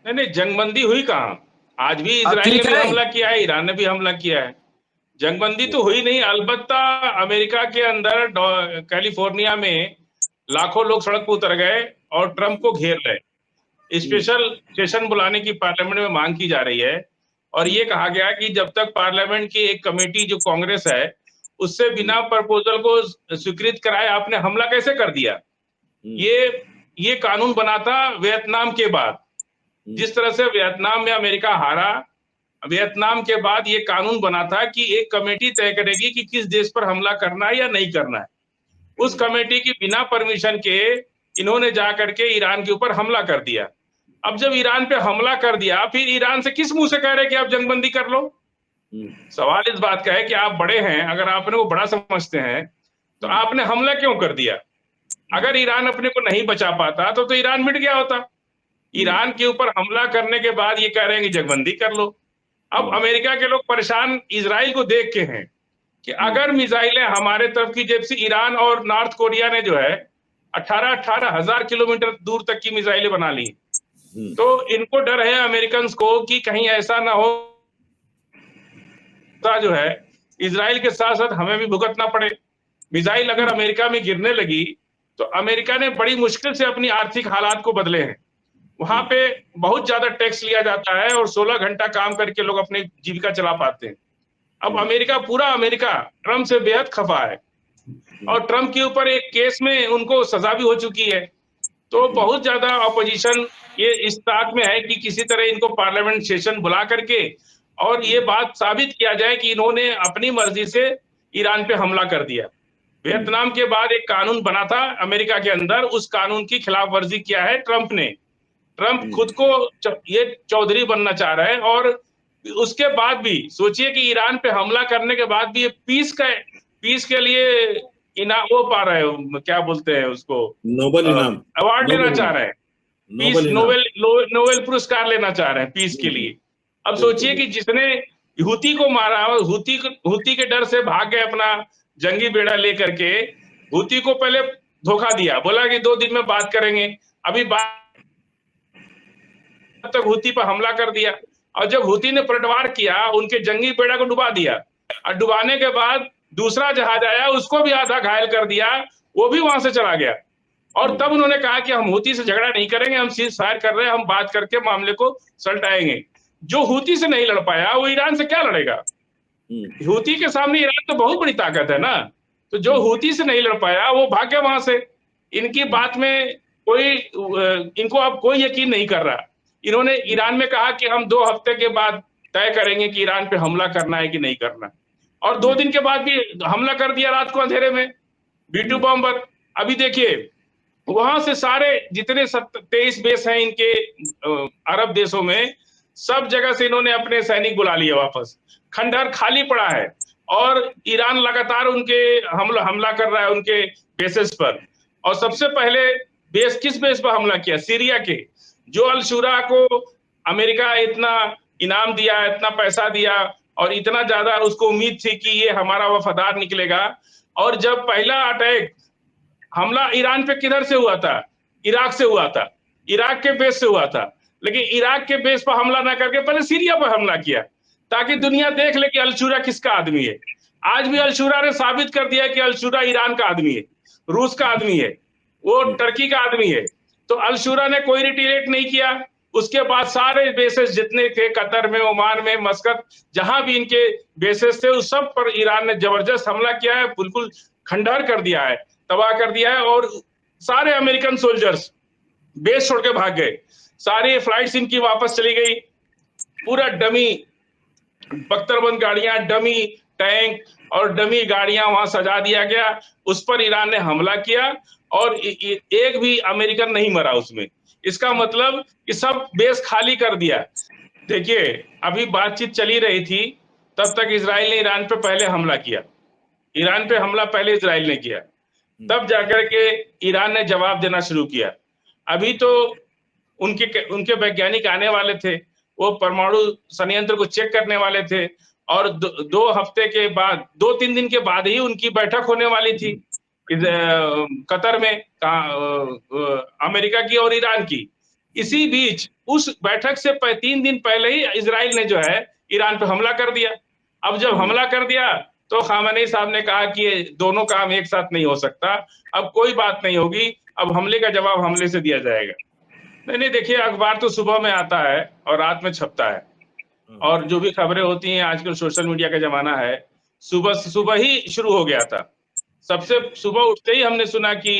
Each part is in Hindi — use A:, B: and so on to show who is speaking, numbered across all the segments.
A: नहीं नहीं, जंगबंदी हुई कहाँ? आज भी इजराइल ने
B: ठीक
A: भी
B: है।
A: हमला किया है, ईरान ने भी हमला किया है। जंगबंदी तो हुई नहीं, अलबत्ता अमेरिका के अंदर कैलिफोर्निया में लाखों लोग सड़क पर उतर गए और ट्रंप को घेर रहे। स्पेशल सेशन बुलाने की पार्लियामेंट में मांग की जा रही है और ये कहा गया कि जब तक पार्लियामेंट की एक कमेटी जो कांग्रेस है उससे बिना प्रपोजल को स्वीकृत कराए आपने हमला कैसे कर दिया। ये कानून बना था वियतनाम के बाद। जिस तरह से वियतनाम में अमेरिका हारा, वियतनाम के बाद ये कानून बना था कि एक कमेटी तय करेगी कि किस देश पर हमला करना है या नहीं करना है। उस कमेटी की बिना परमिशन के इन्होंने जा करके ईरान के ऊपर हमला कर दिया। अब जब ईरान पे हमला कर दिया, फिर ईरान से किस मुंह से कह रहे कि आप जंगबंदी कर लो। सवाल इस बात का है कि आप बड़े हैं, अगर आपने वो बड़ा समझते हैं तो आपने हमला क्यों कर दिया। अगर ईरान अपने को नहीं बचा पाता तो ईरान मिट गया होता। ईरान के ऊपर हमला करने के बाद ये कह रहे हैं कि जंगबंदी कर लो। अब अमेरिका के लोग परेशान इजराइल को देख के हैं कि अगर मिसाइलें हमारे तरफ की, जैसे ईरान और नॉर्थ कोरिया ने जो है 18-18 हजार किलोमीटर दूर तक की मिसाइलें बना ली, तो इनको डर है अमेरिकन को कि कहीं ऐसा ना हो जो है इजराइल के साथ साथ हमें भी भुगतना पड़े। मिसाइल अगर अमेरिका में गिरने लगी तो अमेरिका ने बड़ी मुश्किल से अपनी आर्थिक हालात को बदले हैं। वहां पे बहुत ज्यादा टैक्स लिया जाता है और 16 घंटा काम करके लोग अपनी जीविका चला पाते हैं। अब अमेरिका, पूरा अमेरिका ट्रंप से बेहद खफा है और ट्रंप के ऊपर एक केस में उनको सजा भी हो चुकी है। तो बहुत ज्यादा ऑपोजिशन ये इस ताक में है कि किसी तरह इनको पार्लियामेंट सेशन बुला करके और ये बात साबित किया जाए कि इन्होंने अपनी मर्जी से ईरान पे हमला कर दिया। वियतनाम के बाद एक कानून बना था अमेरिका के अंदर, उस कानून की खिलाफ वर्जी किया है ट्रंप ने। ट्रंप खुद को ये चौधरी बनना चाह रहा है और उसके बाद भी सोचिए कि ईरान पे हमला करने के बाद भी ये पीस के लिए वो पा रहे हो, क्या बोलते हैं उसको,
C: नोबेल इनाम,
A: अवार्ड लेना चाह रहे हैं। पीस
C: नोबेल
A: नोबेल पुरस्कार लेना चाह रहे हैं पीस के लिए। अब सोचिए कि जिसने हुती को मारा, हुती के डर से भाग गए अपना जंगी बेड़ा लेकर के। हुती को पहले धोखा दिया, बोला कि 2 दिन में बात करेंगे, अभी बात तक हुती पर हमला कर दिया। और जब हुती ने पलटवार किया, उनके जंगी बेड़ा को डुबा दिया और डुबाने के बाद दूसरा जहाज आया, उसको भी आधा घायल कर दिया, वो भी वहां से चला गया। और तब उन्होंने कहा कि हम हुती से झगड़ा नहीं करेंगे, हम सीज फायर कर रहे हैं, हम बात करके मामले को सलटाएंगे। जो हुती से नहीं लड़ पाया वो ईरान से क्या लड़ेगा। हुती के सामने ईरान तो बहुत बड़ी ताकत है ना। तो जो हुती से नहीं लड़ पाया वो भाग गया वहां से। इनकी बात में कोई, इनको अब कोई यकीन नहीं कर रहा। इन्होंने ईरान में कहा कि हम 2 हफ्ते के बाद तय करेंगे कि ईरान पे हमला करना है कि नहीं करना, और 2 दिन के बाद भी हमला कर दिया रात को अंधेरे में B2 बॉम्बर। अभी देखिए वहां से सारे जितने 23 बेस हैं इनके अरब देशों में, सब जगह से इन्होंने अपने सैनिक बुला लिए वापस। खंडहर खाली पड़ा है और ईरान लगातार उनके हमला कर रहा है उनके बेसेस पर। और सबसे पहले किस बेस पर हमला किया, सीरिया के, जो अल शुरा को अमेरिका इतना इनाम दिया, इतना पैसा दिया और इतना ज्यादा उसको उम्मीद थी कि ये हमारा वफादार निकलेगा। और जब पहला अटैक हमला ईरान पे किधर से हुआ था, इराक से हुआ था, इराक के बेस से हुआ था। लेकिन इराक के बेस पर हमला ना करके पहले सीरिया पर हमला किया ताकि दुनिया देख ले कि अल-शुरा किसका आदमी है। आज भी अल-शुरा ने साबित कर दिया कि अल-शुरा ईरान का आदमी है, रूस का आदमी है, वो टर्की का आदमी है। तो अल-शुरा ने कोई रिटेलिएट नहीं किया। उसके बाद सारे बेसेस जितने थे, कतर में, ओमान में, मस्कत, जहां भी इनके बेसेस थे, उस सब पर ईरान ने जबरदस्त हमला किया है, बिल्कुल खंडहर कर दिया है, तबाह कर दिया है। और सारे अमेरिकन सोल्जर्स बेस छोड़ के भाग गए, सारी फ्लाइट्स इनकी वापस चली गई। पूरा डमी बख्तरबंद गाड़ियां, डमी टैंक और डमी गाड़ियां वहां सजा दिया गया। उस पर ईरान ने हमला किया और एक भी अमेरिकन नहीं मरा उसमें। इसका मतलब कि सब बेस खाली कर दिया। देखिए अभी बातचीत चली रही थी, तब तक इजराइल ने ईरान पे पहले हमला किया। ईरान पे हमला पहले इजराइल ने किया, तब जाकर के ईरान ने जवाब देना शुरू किया। अभी तो उनके वैज्ञानिक आने वाले थे, वो परमाणु संयंत्र को चेक करने वाले थे और 2 हफ्ते के बाद, 2-3 दिन के बाद ही उनकी बैठक होने वाली थी कतर में, अमेरिका की और ईरान की। इसी बीच उस बैठक से 3 दिन पहले ही इजराइल ने जो है ईरान पे हमला कर दिया। अब जब हमला कर दिया तो खामेनी साहब ने कहा कि ये दोनों काम एक साथ नहीं हो सकता, अब कोई बात नहीं होगी, अब हमले का जवाब हमले से दिया जाएगा। नहीं, देखिए, अखबार तो सुबह में आता है और रात में छपता है, और जो भी खबरें होती हैं, आजकल सोशल मीडिया का जमाना है, सुबह ही शुरू हो गया था। सबसे सुबह उठते ही हमने सुना कि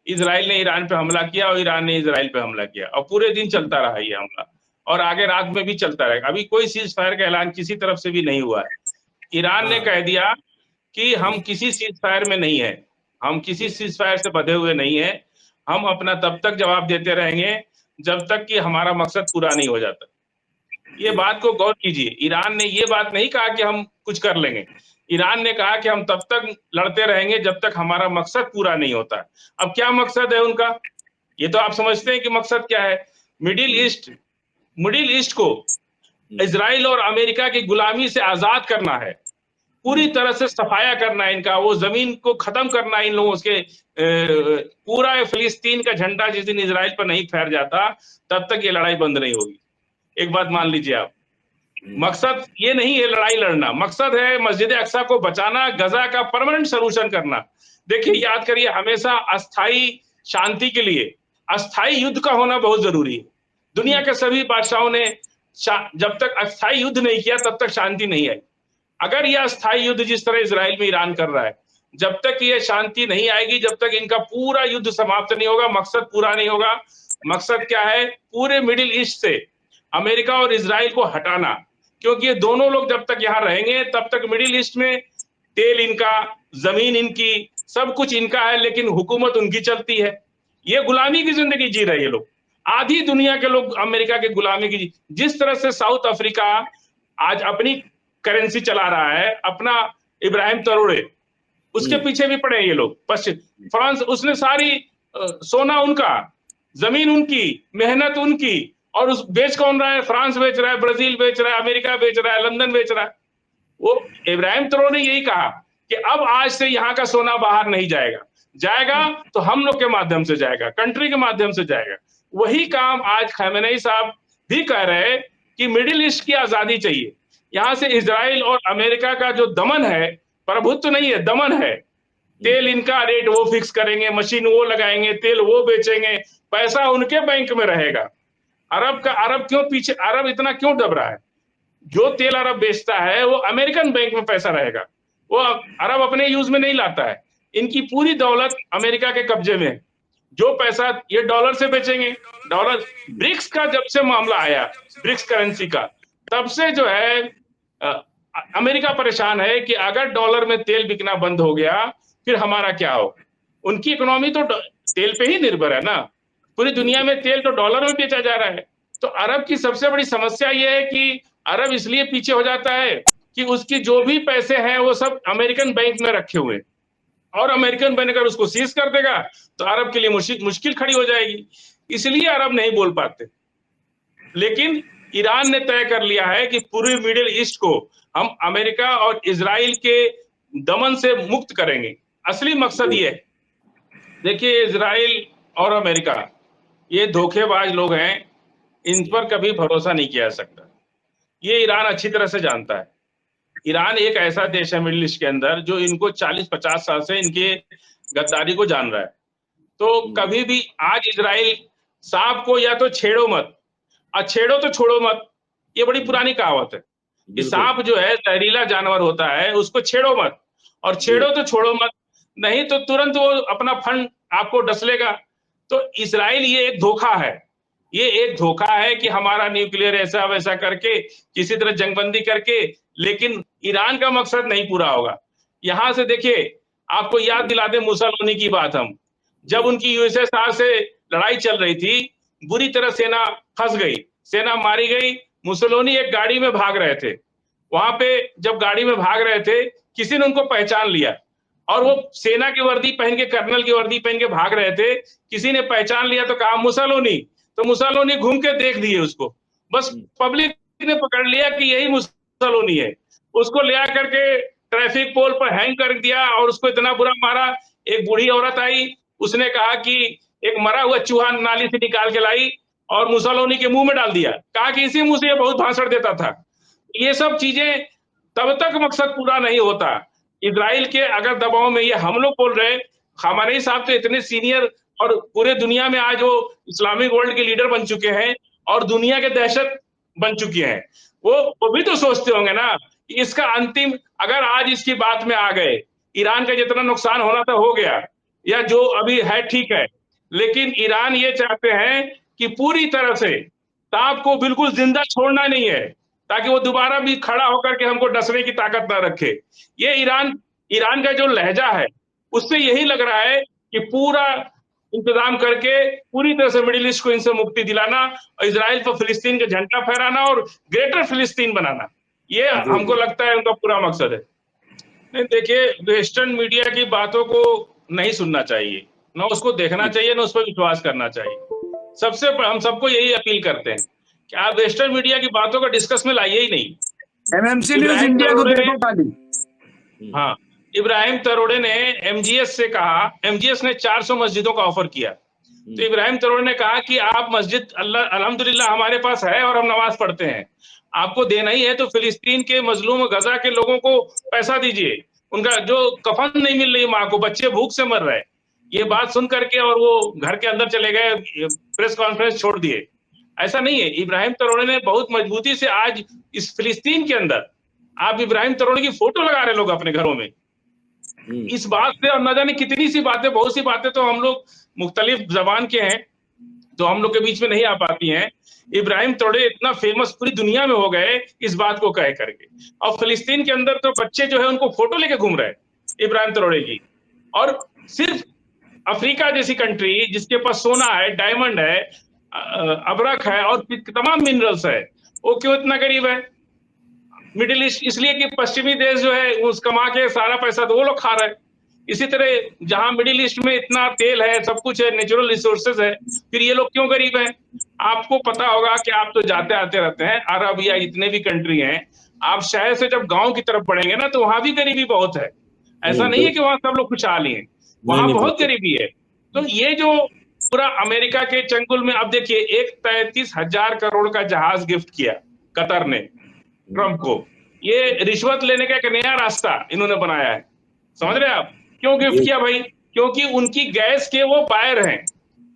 A: इजराइल ने ईरान पे हमला किया और ईरान ने इजराइल पे हमला किया, और पूरे दिन चलता रहा ये हमला, और आगे रात में भी चलता रहेगा। अभी कोई सीज फायर का ऐलान किसी तरफ से भी नहीं हुआ है। ईरान ने कह दिया कि हम किसी सीज फायर में नहीं है, हम किसी सीज फायर से बंधे हुए नहीं है, हम अपना तब तक जवाब देते रहेंगे जब तक कि हमारा मकसद पूरा नहीं हो जाता। ये बात को गौर कीजिए, ईरान ने ये बात नहीं कहा कि हम कुछ कर लेंगे, ईरान ने कहा कि हम तब तक लड़ते रहेंगे जब तक हमारा मकसद पूरा नहीं होता। अब क्या मकसद है उनका, ये तो आप समझते हैं कि मकसद क्या है। मिडिल ईस्ट को इजराइल और अमेरिका की गुलामी से आजाद करना है, पूरी तरह से सफाया करना है इनका, वो जमीन को खत्म करना है इन लोगों के। पूरा फिलिस्तीन का झंडा जिस दिन इजराइल पर नहीं फहर जाता तब तक ये लड़ाई बंद नहीं होगी। एक बात मान लीजिए आप, मकसद ये नहीं है लड़ाई लड़ना, मकसद है मस्जिद अक्सा को बचाना, गजा का परमानेंट सोल्यूशन करना। देखिए, याद करिए, हमेशा अस्थाई शांति के लिए अस्थाई युद्ध का होना बहुत जरूरी है। दुनिया के सभी बादशाहों ने जब तक अस्थाई युद्ध नहीं किया तब तक शांति नहीं आई। अगर यह अस्थाई युद्ध जिस तरह इजराइल में ईरान कर रहा है, जब तक ये शांति नहीं आएगी, जब तक इनका पूरा युद्ध समाप्त नहीं होगा, मकसद पूरा नहीं होगा। मकसद क्या है, पूरे मिडिल ईस्ट से अमेरिका और इजराइल को हटाना, क्योंकि ये दोनों लोग जब तक यहां रहेंगे तब तक मिडिल ईस्ट में तेल इनका, जमीन इनकी, सब कुछ इनका है, लेकिन हुकूमत उनकी चलती है। ये गुलामी की जिंदगी जी रहे हैं ये लोग, आधी दुनिया के लोग अमेरिका के गुलामी की। जिस तरह से साउथ अफ्रीका आज अपनी करेंसी चला रहा है, अपना इब्राहिम ट्रैओरे, उसके पीछे भी पड़े ये लोग। पश्चिम फ्रांस, उसने सारी सोना उनका, जमीन उनकी, मेहनत उनकी, और उस बेच कौन रहा है? फ्रांस बेच रहा है, ब्राजील बेच रहा है, अमेरिका बेच रहा है, लंदन बेच रहा है। वो इब्राहिम ट्रैओरे ने यही कहा कि अब आज से यहाँ का सोना बाहर नहीं जाएगा, जाएगा तो हम लोग के माध्यम से जाएगा, कंट्री के माध्यम से जाएगा। वही काम आज खamenei साहब भी कह रहे हैं कि मिडिल ईस्ट की आजादी चाहिए। यहां से इजराइल और अमेरिका का जो दमन है, प्रभुत्व नहीं है, दमन है। तेल इनका रेट वो फिक्स करेंगे, मशीन वो लगाएंगे, तेल वो बेचेंगे, पैसा उनके बैंक में रहेगा। अरब क्यों पीछे, अरब इतना क्यों दब रहा है? जो तेल अरब बेचता है वो अमेरिकन बैंक में पैसा रहेगा, वो अरब अपने यूज में नहीं लाता है। इनकी पूरी दौलत अमेरिका के कब्जे में है। जो पैसा ये डॉलर से बेचेंगे, डॉलर। ब्रिक्स का जब से मामला आया, ब्रिक्स करेंसी का, तब से जो है अमेरिका परेशान है कि अगर डॉलर में तेल बिकना बंद हो गया फिर हमारा क्या हो। उनकी इकोनॉमी तो तेल पे ही निर्भर है ना, पूरी दुनिया में तेल तो डॉलर में बेचा जा रहा है। तो अरब की सबसे बड़ी समस्या यह है कि अरब इसलिए पीछे हो जाता है कि उसकी जो भी पैसे हैं वो सब अमेरिकन बैंक में रखे हुए, और अमेरिकन बैंक अगर उसको सीज कर देगा तो अरब के लिए मुश्किल खड़ी हो जाएगी। इसलिए अरब नहीं बोल पाते। लेकिन ईरान ने तय कर लिया है कि पूरे मिडिल ईस्ट को हम अमेरिका और इजराइल के दमन से मुक्त करेंगे। असली मकसद ये है। देखिए, इजराइल और अमेरिका ये धोखेबाज लोग हैं, इन पर कभी भरोसा नहीं किया जा सकता। ये ईरान अच्छी तरह से जानता है। ईरान एक ऐसा देश है मिडिल ईस्ट के अंदर जो इनको 40-50 साल से इनके गद्दारी को जान रहा है। तो कभी भी आज इजराइल सांप को या तो छेड़ो मत, और छेड़ो तो छोड़ो मत, ये बड़ी पुरानी कहावत है कि सांप जो है जहरीला जानवर होता है, उसको छेड़ो मत, और छेड़ो तो छोड़ो मत, नहीं तो तुरंत वो अपना फंड आपको डसलेगा। तो इजराइल ये एक धोखा है, ये एक धोखा है कि हमारा न्यूक्लियर ऐसा वैसा करके किसी तरह जंगबंदी करके, लेकिन ईरान का मकसद नहीं पूरा होगा। यहां से देखिए, आपको याद दिला दे मुसोलिनी की बात, हम जब उनकी यूएसएसआर से लड़ाई चल रही थी, बुरी तरह सेना फंस गई, सेना मारी गई। मुसोलिनी एक गाड़ी में भाग रहे थे, वहां पे जब गाड़ी में भाग रहे थे किसी ने उनको पहचान लिया, और वो सेना की वर्दी पहन के, कर्नल की वर्दी पहन के भाग रहे थे। किसी ने पहचान लिया तो कहा मुसोलिनी, तो मुसोलिनी घूम के देख दिए उसको, बस पब्लिक ने पकड़ लिया कि यही मुसोलिनी है। उसको ले आकर के ट्रैफिक पोल पर हैंग कर दिया और उसको इतना बुरा मारा। एक बूढ़ी औरत आई, उसने कहा कि एक मरा हुआ चूहा नाली से निकाल के लाई और मुसोलिनी के मुंह में डाल दिया, कहा कि इसी मुंह से ये बहुत भाषण देता था। ये सब चीजें तब तक मकसद पूरा नहीं होता। इजराइल के अगर दबाव में ये हम लोग बोल रहे, हमारे साहब तो इतने सीनियर और पूरे दुनिया में आज वो इस्लामिक वर्ल्ड के लीडर बन चुके हैं और दुनिया के दहशत बन चुके हैं। वो भी तो सोचते होंगे ना कि इसका अंतिम, अगर आज इसकी बात में आ गए, ईरान का जितना नुकसान होना था हो गया, या जो अभी है ठीक है, लेकिन ईरान ये चाहते हैं कि पूरी तरह से सांप को बिल्कुल जिंदा छोड़ना नहीं है, ताकि वो दोबारा भी खड़ा होकर के हमको डसने की ताकत ना रखे। ये ईरान का जो लहजा है उससे यही लग रहा है कि पूरा इंतजाम करके पूरी तरह से मिडिल ईस्ट को इनसे मुक्ति दिलाना और इजराइल पर फिलिस्तीन का झंडा फहराना और ग्रेटर फिलिस्तीन बनाना, ये हमको लगता है उनका पूरा मकसद है। नहीं, देखिए, वेस्टर्न मीडिया की बातों को नहीं सुनना चाहिए, ना उसको देखना चाहिए, ना उस पर विश्वास करना चाहिए। सबसे हम सबको यही अपील करते हैं कि आप वेस्टर्न मीडिया की बातों को डिस्कस में लाइए ही नहीं।
B: एमएमसी न्यूज इंडिया को देखो खाली।
A: हाँ, इब्राहिम तरोड़े ने एमजीएस से कहा, एमजीएस ने 400 मस्जिदों का ऑफर किया, तो इब्राहिम तरोड़े ने कहा कि आप मस्जिद अल्लाह अल्हम्दुलिल्लाह हमारे पास है और हम नमाज पढ़ते हैं, आपको देना ही है तो फिलिस्तीन के मजलूम गजा के लोगों को पैसा दीजिए, उनका जो कफन नहीं मिल रही माँ को, बच्चे भूख से मर रहे हैं। ये बात सुन करके और वो घर के अंदर चले गए, प्रेस कॉन्फ्रेंस छोड़ दिए। ऐसा नहीं है, इब्राहिम तरोड़े ने बहुत मजबूती से आज इस फिलिस्तीन के अंदर, आप इब्राहिम तरोड़े की फोटो लगा रहे लोग अपने घरों में, इस बात से, और न जाने कितनी सी बातें, बहुत सी बातें तो हम लोग मुख्तलिफ जबान के हैं तो हम लोग के बीच में नहीं आ पाती हैं। इब्राहिम तरोड़े इतना फेमस पूरी दुनिया में हो गए इस बात को कह करके, और फिलिस्तीन के अंदर तो बच्चे जो है उनको फोटो लेके घूम रहे हैं इब्राहिम तरोड़े की। और सिर्फ अफ्रीका जैसी कंट्री जिसके पास सोना है, डायमंड है, अबरक है और तमाम मिनरल्स है, वो क्यों इतना गरीब है? मिडिल ईस्ट इसलिए कि पश्चिमी देश जो है उस कमा के सारा पैसा तो वो लोग खा रहे हैं। इसी तरह जहां मिडिल ईस्ट में इतना तेल है, सब कुछ है, नेचुरल रिसोर्सेज है, फिर ये लोग क्यों गरीब हैं? आपको पता होगा कि आप तो जाते आते रहते हैं, अरब या इतने भी कंट्री हैं, आप शहर से जब गांव की तरफ बढ़ेंगे ना तो वहां भी गरीबी बहुत है। ऐसा नहीं है कि वहां सब लोग खुशहाल ही हैं, वहां बहुत गरीबी है। तो ये जो पूरा अमेरिका के चंगुल में, अब देखिए, एक 33,000 करोड़ का जहाज गिफ्ट किया कतर ने ट्रंप को, ये रिश्वत लेने का एक नया रास्ता इन्होंने बनाया है, समझ रहे हैं आप? क्यों गिफ्ट किया भाई? क्योंकि उनकी गैस के वो बायर हैं,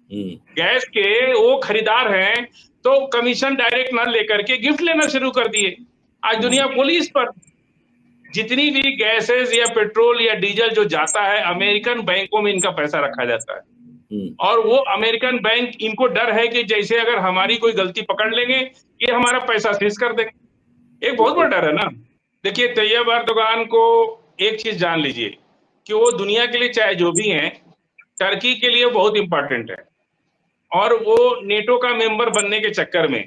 A: गैस के वो खरीदार हैं, तो कमीशन डायरेक्ट ना लेकर के गिफ्ट लेना शुरू कर दिए। आज दुनिया पुलिस पर जितनी भी गैसेस या पेट्रोल या डीजल जो जाता है, अमेरिकन बैंकों में इनका पैसा रखा जाता है, और वो अमेरिकन बैंक, इनको डर है कि जैसे अगर हमारी कोई गलती पकड़ लेंगे, ये हमारा पैसा सीज कर देंगे। एक बहुत बड़ा डर है ना। देखिए, तैयब एर्दोगान को एक चीज जान लीजिए कि वो दुनिया के लिए चाहे जो भी हैं, टर्की के लिए बहुत इंपॉर्टेंट है, और वो नेटो का मेंबर बनने के चक्कर में,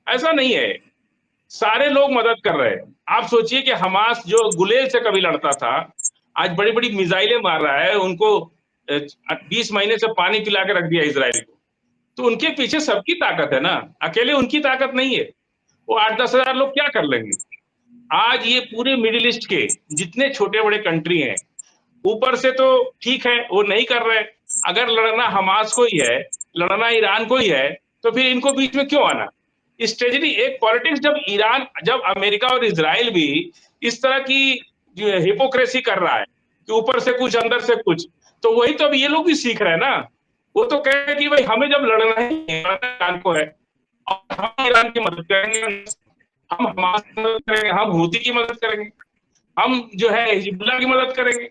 A: ऐसा नहीं है, सारे लोग मदद कर रहे हैं। आप सोचिए कि हमास जो गुलेल से कभी लड़ता था, आज बड़ी बड़ी मिसाइलें मार रहा है, उनको 20 महीने से पानी पिला के रख दिया इजराइल को। तो उनके पीछे सबकी ताकत है ना, अकेले उनकी ताकत नहीं है। वो 8-10 हजार लोग क्या कर लेंगे? आज ये पूरे मिडिल ईस्ट के जितने छोटे बड़े कंट्री हैं, ऊपर से तो ठीक है वो नहीं कर रहे, अगर लड़ना हमास को ही है, लड़ना ईरान को ही है, तो फिर इनको बीच में क्यों आना? स्ट्रेटजी, एक पॉलिटिक्स, जब अमेरिका और इजराइल भी इस तरह की हिपोक्रेसी कर रहा है कि ऊपर से कुछ अंदर से कुछ, तो वही तो अब ये लोग भी सीख रहे हैं ना। वो तो कह रहे हैं कि भाई हमें जब लड़ना है ईरान को है, और हम ईरान की मदद करेंगे, हम हमास की मदद करेंगे, हम हूती की मदद करेंगे, हम जो है हिजबुल्लाह की मदद करेंगे,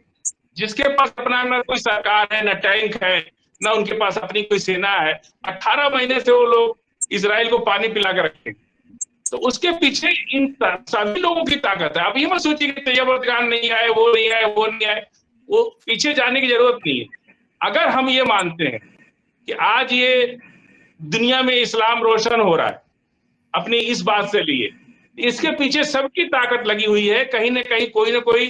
A: जिसके पास अपना ना कोई सरकार है, ना टैंक है, ना उनके पास अपनी कोई सेना है। 18 महीने से वो लोग इजराइल को पानी पिला के रखे, तो उसके पीछे इन सभी लोगों की ताकत है। अब ये मत सोचिए कि तैयब एर्दोगान नहीं आए, वो नहीं आए, वो नहीं आए, वो पीछे जाने की जरूरत नहीं है। अगर हम ये मानते हैं कि आज ये दुनिया में इस्लाम रोशन हो रहा है अपनी इस बात से लिए, इसके पीछे सबकी ताकत लगी हुई है, कहीं ना कहीं कोई ना कोई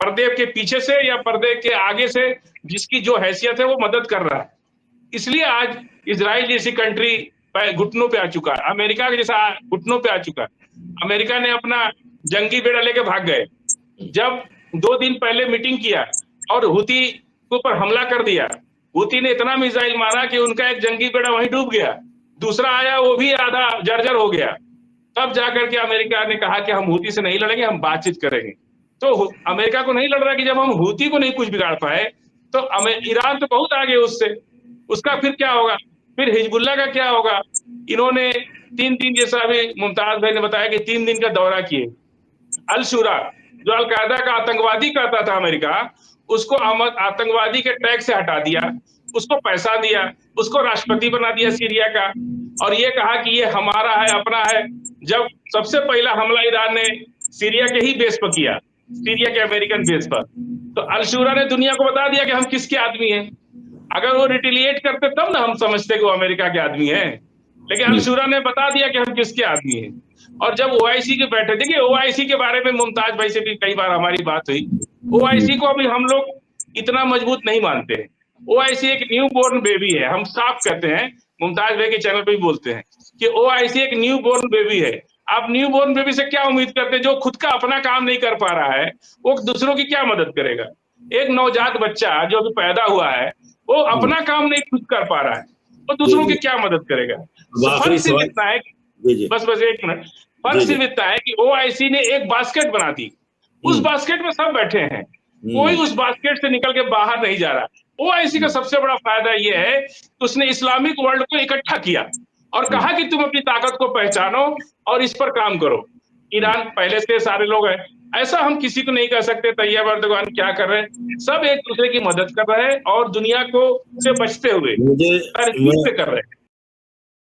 A: पर्दे के पीछे से या पर्दे के आगे से जिसकी जो हैसियत है वो मदद कर रहा है। इसलिए आज इजराइल जैसी कंट्री घुटनों पे आ चुका है, अमेरिका के जैसा घुटनों पे आ चुका है। अमेरिका ने अपना जंगी बेड़ा लेके भाग गए, जब 2 दिन पहले मीटिंग किया और हूती के ऊपर हमला कर दिया। हूती ने इतना मिसाइल मारा कि उनका एक जंगी बेड़ा वहीं डूब गया। दूसरा आया वो भी आधा जर्जर हो गया। तब जाकर के अमेरिका ने कहा कि हम हूती से नहीं लड़ेंगे, हम बातचीत करेंगे। तो अमेरिका को नहीं लड़ रहा कि जब हम हूती को नहीं कुछ बिगाड़ पाए तो ईरान तो बहुत आगे उससे, उसका फिर क्या होगा, फिर हिजबुल्लाह का क्या होगा। इन्होंने 3 दिन, जैसा अभी मुमताज भाई ने बताया कि 3 दिन का दौरा किए। अल शुरा जो अलकायदा का आतंकवादी कहता था अमेरिका, उसको आतंकवादी के टैग से हटा दिया, उसको पैसा दिया, उसको राष्ट्रपति बना दिया सीरिया का, और ये कहा कि ये हमारा है, अपना है। जब सबसे पहला हमला ईरान ने सीरिया के ही बेस पर किया, सीरिया के अमेरिकन बेस पर, तो अल शुरा ने दुनिया को बता दिया कि हम किसके आदमी हैं। अगर वो रिटेलिएट करते तब ना हम समझते कि वो अमेरिका के आदमी हैं, लेकिन अल शुरा ने बता दिया कि हम किसके आदमी हैं। और जब ओआईसी के बैठे, देखिए ओआईसी के बारे में मुमताज भाई से भी कई बार हमारी बात हुई, ओआईसी को अभी हम लोग इतना मजबूत नहीं मानते हैं। ओआईसी एक न्यू बोर्न बेबी है, हम साफ कहते हैं, मुमताज भाई के चैनल पे भी बोलते हैं कि ओआईसी एक न्यू बोर्न बेबी है। आप न्यू बोर्न बेबी से क्या उम्मीद करते हैं? जो खुद का अपना काम नहीं कर पा रहा है, वो दूसरों की क्या मदद करेगा? एक नवजात बच्चा जो अभी पैदा हुआ है, वो अपना काम नहीं खुद कर पा रहा है, वो दूसरों की क्या मदद करेगा? फर्क सिर्फ इतना है, बस एक मिनट, फर्क सिर्फ इतना है कि ओआईसी ने एक बास्केट बना दी, उस बास्केट में सब बैठे हैं, कोई उस बास्केट से निकल के बाहर नहीं जा रहा। ओआईसी का सबसे बड़ा फायदा यह है कि उसने इस्लामिक वर्ल्ड को इकट्ठा किया और कहा कि तुम अपनी ताकत को पहचानो और इस पर काम करो। ईरान पहले से सारे लोग हैं, ऐसा हम किसी को नहीं कह सकते तैयब अर्दोगान क्या कर रहे हैं, सब एक दूसरे की मदद कर रहे हैं और दुनिया को से बचते हुए तरकीब से कर रहे हैं।